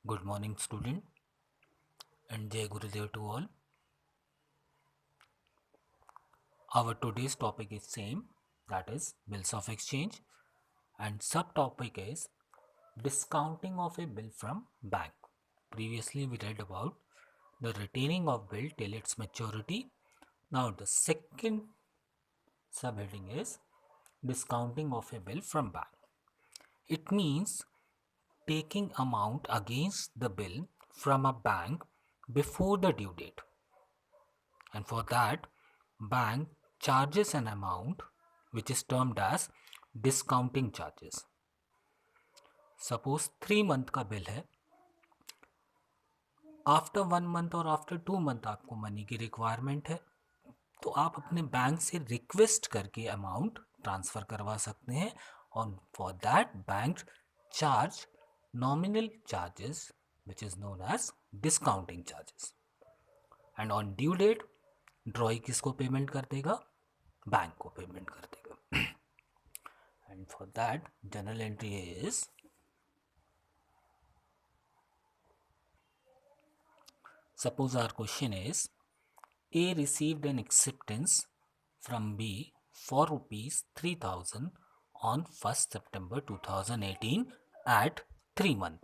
Good morning, student, and Jai Gurudev to all. Our today's topic is same, that is bills of exchange, and subtopic is discounting of a bill from bank. Previously, we read about the retaining of bill till its maturity. Now, the second subheading is discounting of a bill from bank. It means taking amount against the bill from a bank before the due date, and for that bank charges an amount which is termed as discounting charges. Suppose 3 month का bill है, after 1 month और after 2 month आपको money की requirement है, तो आप अपने bank से रिक्वेस्ट करके अमाउंट ट्रांसफ़र करवा सकते हैं, और for that bank charge nominal charges which is known as discounting charges, and on due date drawee किसको पेमेंट कर देगा? बैंक को पेमेंट कर देगा. And for that general entry is suppose our question is A received an acceptance from B for rupees 3000 on 1st September 2018 at 3 month.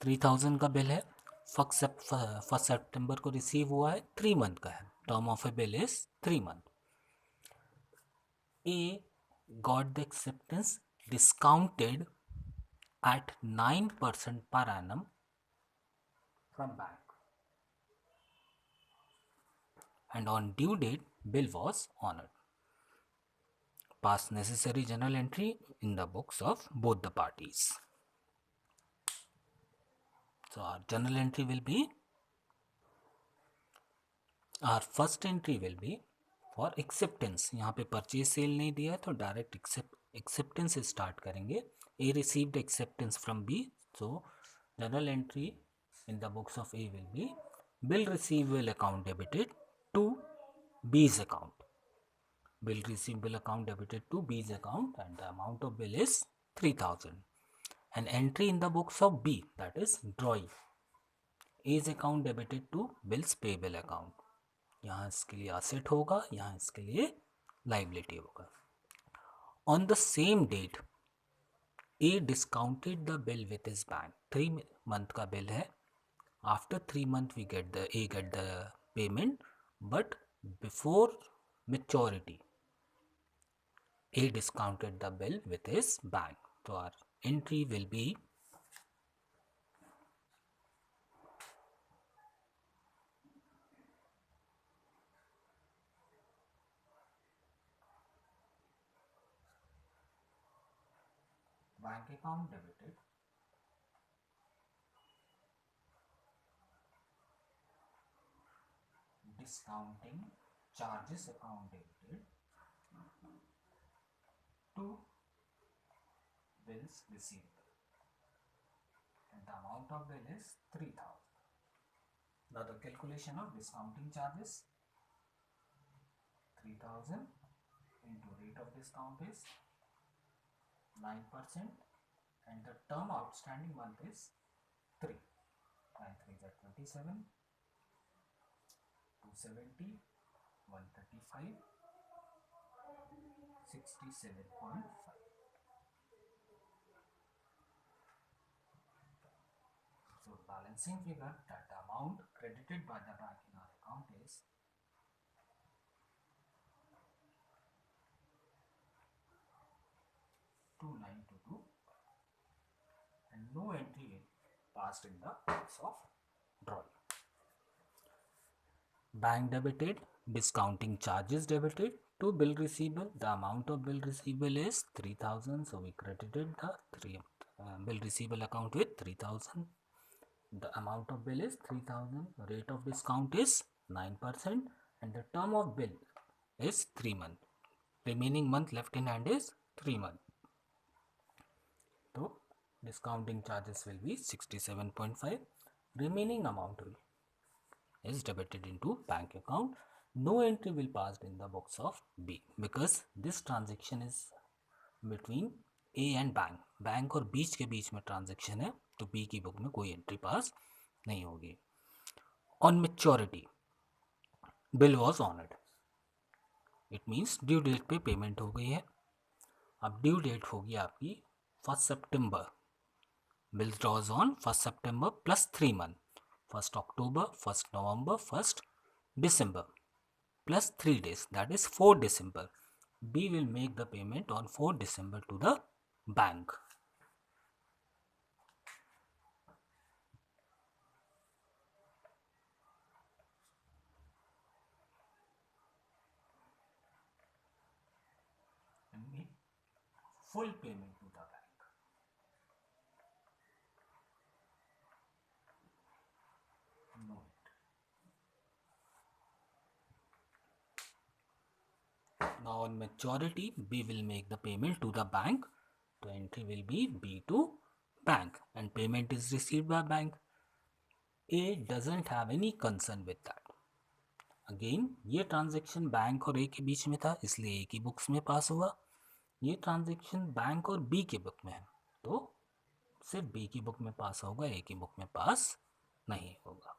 3000 का bill है, first सितंबर को receive हुआ है, 3 मंथ का है, term of A bill is 3 month. A got the acceptance discounted at 9% per annum from bank, and on due date bill was honored. Pass necessary journal entry in the books of both the parties. So our journal entry will be, our first entry will be for acceptance. यहाँ पे purchase sale नहीं दिया है तो direct acceptance से start करेंगे. A received acceptance from B, so journal entry in the books of A will be bill receivable account debited to B's account. Bill receivable account debited to B's account, and the amount of bill is 3000. An entry in the books of B, that is drawing, A's account debited to Bill's payable account. यहाँ इसके लिए asset होगा, यहाँ इसके लिए liability होगा. On the same date, A discounted the bill with his bank. 3 month का bill है. After 3 month we get the payment, but before maturity, A discounted the bill with his bank. So our entry will be bank account debited discounting charges account debited to bills receivable, and the amount of bill is 3000. Now the calculation of discounting charges, 3000 into rate of discount is 9%, and the term outstanding month is 3. 9 3 is 27, 270, 135, 67.5. So balancing figure, that the amount credited by the bank in our account is 2922, and no entry passed in the books of drawing. Bank debited, discounting charges debited to bill receivable. The amount of bill receivable is 3000, so we credited the bill receivable account with 3000. The amount of bill is 3000, rate of discount is 9%, and the term of bill is 3 months. Remaining month left in hand is 3 months. So discounting charges will be 67.5. Remaining amount is debited into bank account. No entry will pass in the books of B, because this transaction is between A and bank और बीच के बीच में transaction है, तो B की book में कोई entry pass नहीं होगी। On maturity bill was honoured, it means due date पे पेमेंट हो गई है। अब ड्यू डेट होगी आपकी 1 सितंबर, बिल ड्रॉज ऑन 1 सितंबर प्लस 3 मंथ, 1 अक्टूबर, 1 नवंबर, 1 December plus 3 days, that is 4 December. B will make the payment on 4 December to the bank. And make full payment to the bank. No. Now on maturity, B will make the payment to the bank. The entry will be B to bank and payment is received by bank. A doesn't have any concern with that. Again ये transaction bank और ए के बीच में था, इसलिए ए की books में पास हुआ। ये ट्रांजेक्शन बैंक और बी की बुक में है, तो सिर्फ बी की बुक में पास होगा, ए की बुक में पास नहीं होगा।